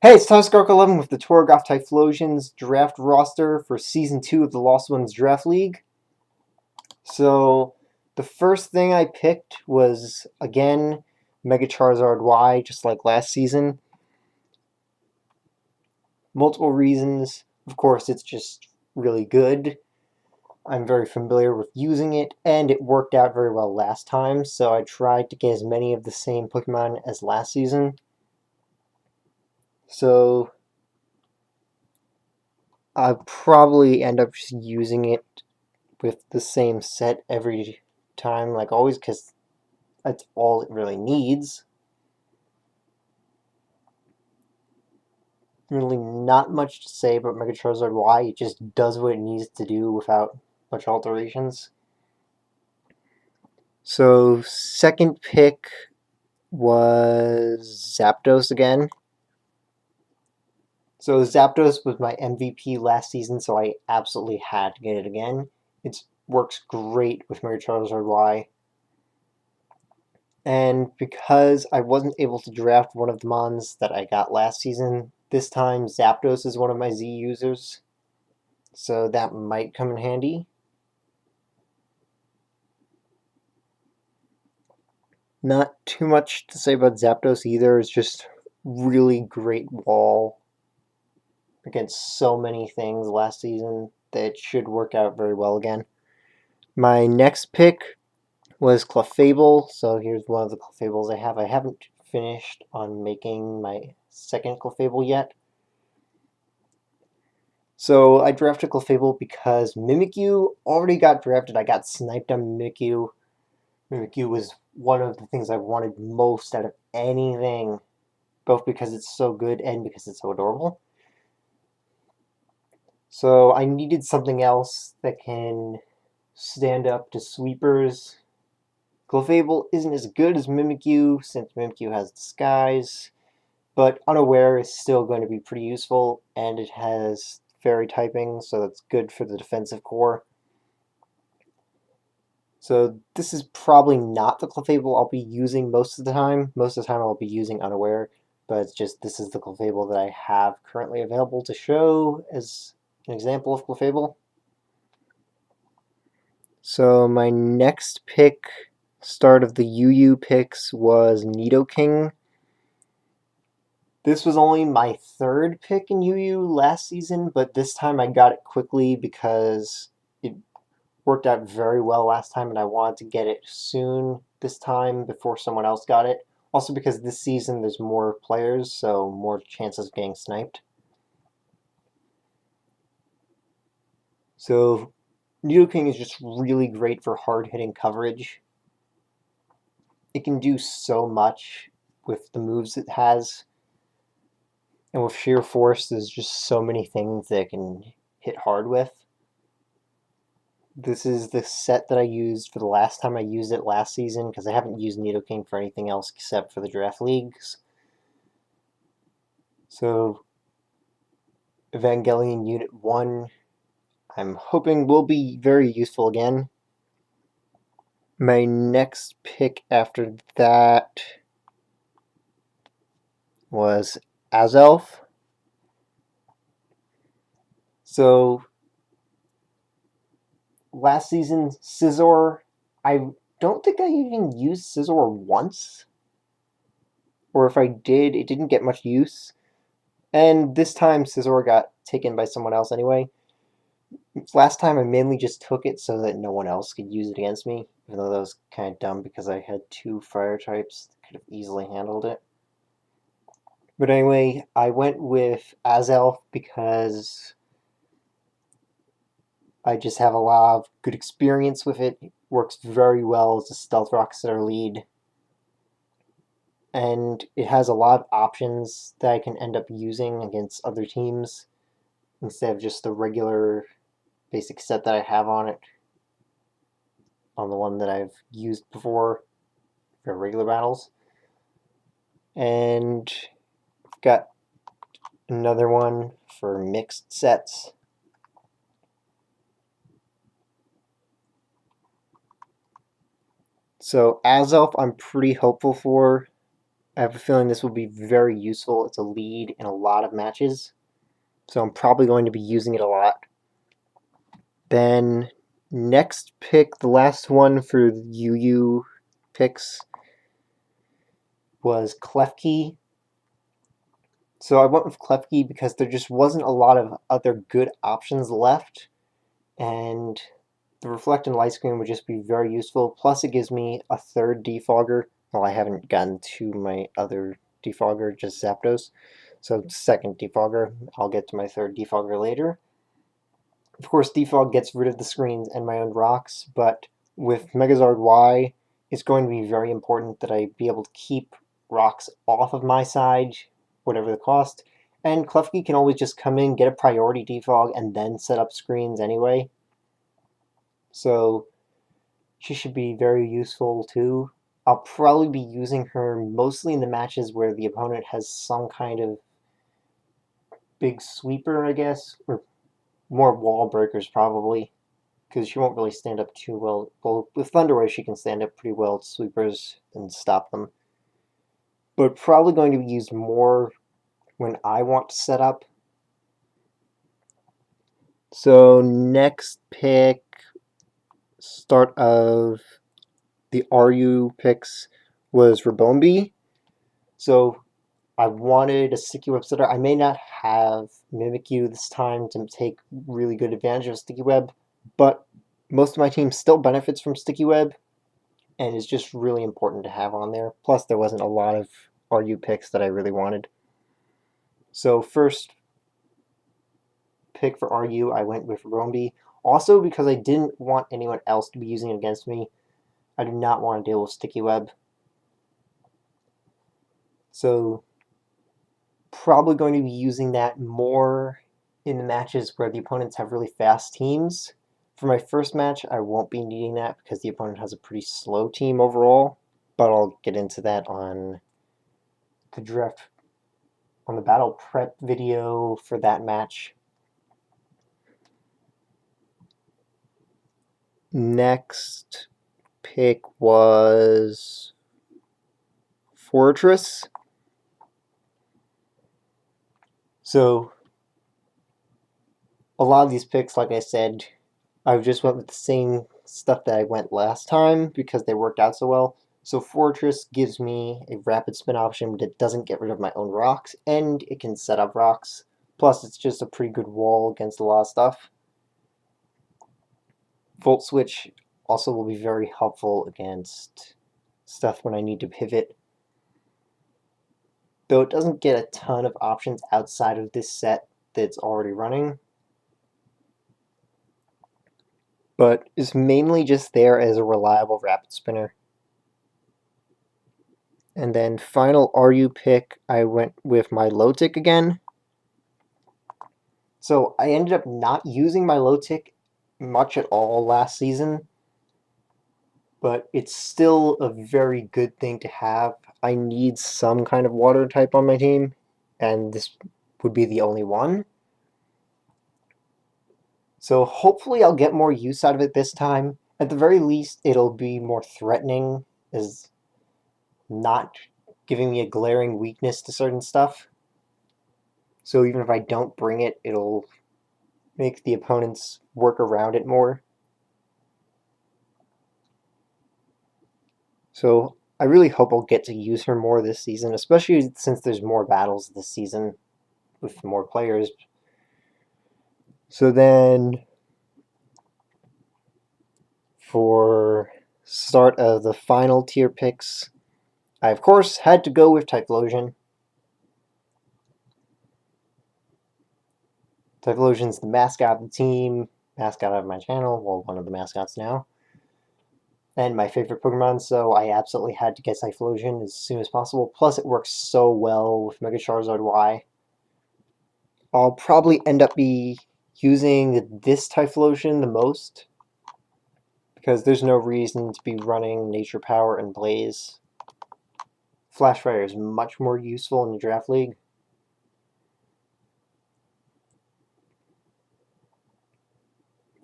Hey, it's Torigoth 11 with the Torigoth Typhlosions draft roster for Season 2 of the Lost Ones Draft League. So, the first thing I picked was, again, Mega Charizard Y, just like last season. Multiple reasons. Of course, it's just really good. I'm very familiar with using it, and it worked out very well last time, so I tried to get as many of the same Pokemon as last season. So, I'll probably end up just using it with the same set every time, like always, because that's all it really needs. Really not much to say about Mega Charizard Y. It just does what it needs to do without much alterations. So, second pick was Zapdos again. So Zapdos was my MVP last season, so I absolutely had to get it again. It works great with Mega Charizard Y. And because I wasn't able to draft one of the Mons that I got last season, this time Zapdos is one of my Z users, so that might come in handy. Not too much to say about Zapdos either, it's just really great wall against so many things last season that it should work out very well again. My next pick was Clefable, so here's one of the Clefables I have. I haven't finished on making my second Clefable yet. So I drafted Clefable because Mimikyu already got drafted. I got sniped on Mimikyu. Mimikyu was one of the things I wanted most out of anything, both because it's so good and because it's so adorable. So I needed something else that can stand up to sweepers. Clefable isn't as good as Mimikyu, since Mimikyu has Disguise, but Unaware is still going to be pretty useful, and it has Fairy typing, so that's good for the defensive core. So this is probably not the Clefable I'll be using most of the time. Most of the time I'll be using Unaware, but it's just this is the Clefable that I have currently available to show as an example of Clefable. So my next pick, start of the UU picks, was Nidoking. This was only my third pick in UU last season, but this time I got it quickly because it worked out very well last time and I wanted to get it soon this time before someone else got it. Also because this season there's more players, so more chances of getting sniped. So Nidoking is just really great for hard-hitting coverage. It can do so much with the moves it has. And with Sheer Force, there's just so many things that it can hit hard with. This is the set that I used for the last time I used it last season, because I haven't used Nidoking for anything else except for the draft leagues. So, Evangelion Unit 1, I'm hoping will be very useful again. My next pick after that was Azelf. So, last season, Scizor, I don't think I even used Scizor once. Or if I did, it didn't get much use. And this time, Scizor got taken by someone else anyway. Last time, I mainly just took it so that no one else could use it against me, even though that was kind of dumb because I had two fire types that could have easily handled it. But anyway, I went with Azelf because I just have a lot of good experience with it. It works very well as a Stealth Rock Setter lead. And it has a lot of options that I can end up using against other teams instead of just the regular basic set that I have on it, on the one that I've used before for regular battles. And got another one for mixed sets. So Azelf I'm pretty hopeful for. I have a feeling this will be very useful. It's a lead in a lot of matches, so I'm probably going to be using it a lot. Then next pick, the last one for UU picks, was Klefki. So I went with Klefki because there just wasn't a lot of other good options left, and the Reflect and Light Screen would just be very useful. Plus, it gives me a third defogger. Well, I haven't gotten to my other defogger, just Zapdos. So second defogger. I'll get to my third defogger later. Of course, defog gets rid of the screens and my own rocks, but with Megazord Y, it's going to be very important that I be able to keep rocks off of my side, whatever the cost. And Klefki can always just come in, get a priority defog, and then set up screens anyway. So she should be very useful too. I'll probably be using her mostly in the matches where the opponent has some kind of big sweeper, I guess, or more wall breakers probably, because she won't really stand up too well. Well, with Thunder Wave she can stand up pretty well to sweepers and stop them. But probably going to be used more when I want to set up. So next pick, start of the RU picks, was Rabombi. So I wanted a Sticky Web setter. I may not have Mimikyu this time to take really good advantage of Sticky Web, but most of my team still benefits from Sticky Web, and is just really important to have on there. Plus, there wasn't a lot of RU picks that I really wanted. So first pick for RU, I went with Rombi. Also because I didn't want anyone else to be using it against me. I do not want to deal with Sticky Web. So probably going to be using that more in the matches where the opponents have really fast teams. For my first match, I won't be needing that because the opponent has a pretty slow team overall, but I'll get into that on the draft, on the battle prep video for that match. Next pick was Fortress. So a lot of these picks, like I said, I just went with the same stuff that I went last time because they worked out so well. So Fortress gives me a rapid spin option, but it doesn't get rid of my own rocks, and it can set up rocks. Plus, it's just a pretty good wall against a lot of stuff. Volt Switch also will be very helpful against stuff when I need to pivot. Though it doesn't get a ton of options outside of this set that's already running. But is mainly just there as a reliable rapid spinner. And then final RU pick, I went with my low tick again. So I ended up not using my low tick much at all last season, but it's still a very good thing to have. I need some kind of water type on my team, and this would be the only one. So hopefully I'll get more use out of it this time. At the very least, it'll be more threatening, as not giving me a glaring weakness to certain stuff. So even if I don't bring it, it'll make the opponents work around it more. So I really hope I'll get to use her more this season, especially since there's more battles this season with more players. So then for start of the final tier picks, I of course had to go with Typhlosion. Typhlosion's the mascot of the team, mascot of my channel, well, one of the mascots now, and my favorite Pokemon, so I absolutely had to get Typhlosion as soon as possible. Plus, it works so well with Mega Charizard Y. I'll probably end up using this Typhlosion the most, because there's no reason to be running Nature Power and Blaze. Flash Fire is much more useful in the Draft League.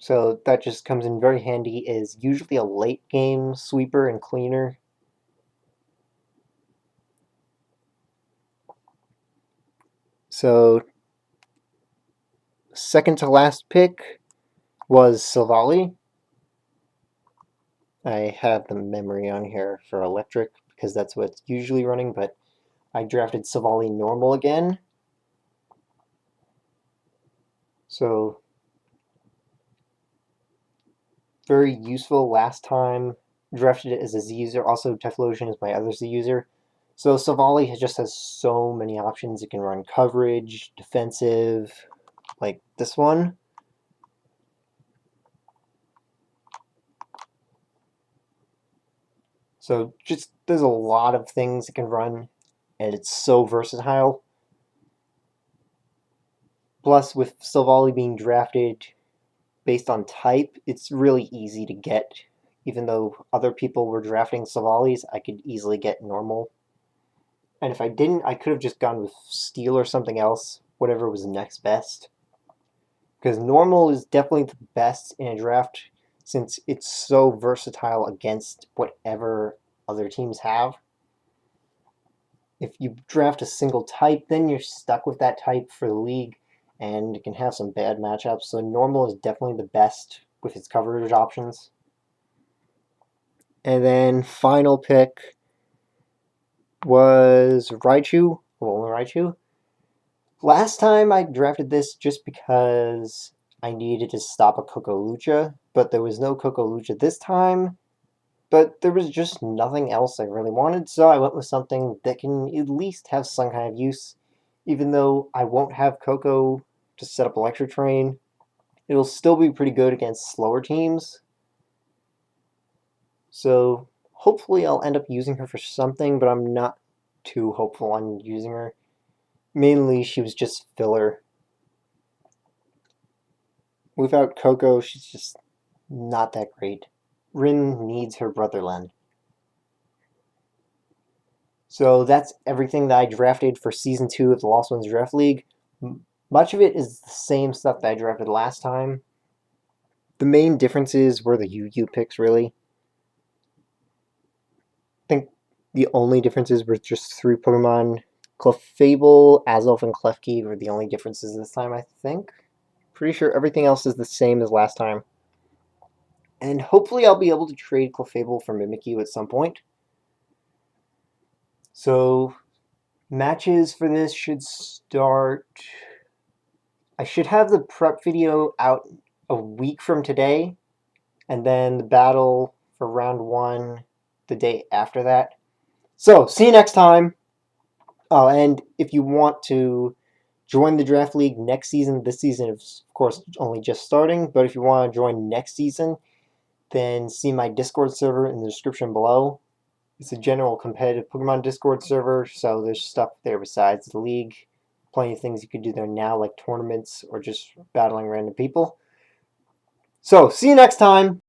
So that just comes in very handy as usually a late game sweeper and cleaner. So, second to last pick was Silvally. I have the memory on here for electric because that's what's usually running, but I drafted Silvally normal again. So, very useful last time. Drafted it as a Z user. Also, Typhlosion is my other Z user. So Silvally just has so many options. It can run coverage, defensive, like this one. So just there's a lot of things it can run, and it's so versatile. Plus, with Silvally being drafted based on type, it's really easy to get. Even though other people were drafting Silvallis, I could easily get normal. And if I didn't, I could have just gone with Steel or something else, whatever was next best. Because normal is definitely the best in a draft since it's so versatile against whatever other teams have. If you draft a single type, then you're stuck with that type for the league, and it can have some bad matchups. So normal is definitely the best with its coverage options. And then final pick was Raichu, Alolan Raichu. Last time I drafted this just because I needed to stop a Kokolucha, but there was no Kokolucha this time. But there was just nothing else I really wanted, so I went with something that can at least have some kind of use. Even though I won't have Koko to set up Electric Train, it'll still be pretty good against slower teams. So hopefully I'll end up using her for something, but I'm not too hopeful on using her. Mainly, she was just filler. Without Koko, she's just not that great. Rin needs her brother Len. So that's everything that I drafted for Season 2 of the Lost Ones Draft League. Much of it is the same stuff that I drafted last time. The main differences were the UU picks, really. I think the only differences were just 3 Pokemon. Clefable, Azelf, and Klefki were the only differences this time, I think. Pretty sure everything else is the same as last time. And hopefully I'll be able to trade Clefable for Mimikyu at some point. So, matches for this should start... I should have the prep video out a week from today, and then the battle for round 1 the day after that. So, see you next time! Oh, and if you want to join the Draft League next season, this season is, of course, only just starting, but if you want to join next season, then see my Discord server in the description below. It's a general competitive Pokemon Discord server, so there's stuff there besides the league. Plenty of things you can do there now, like tournaments or just battling random people. So, see you next time!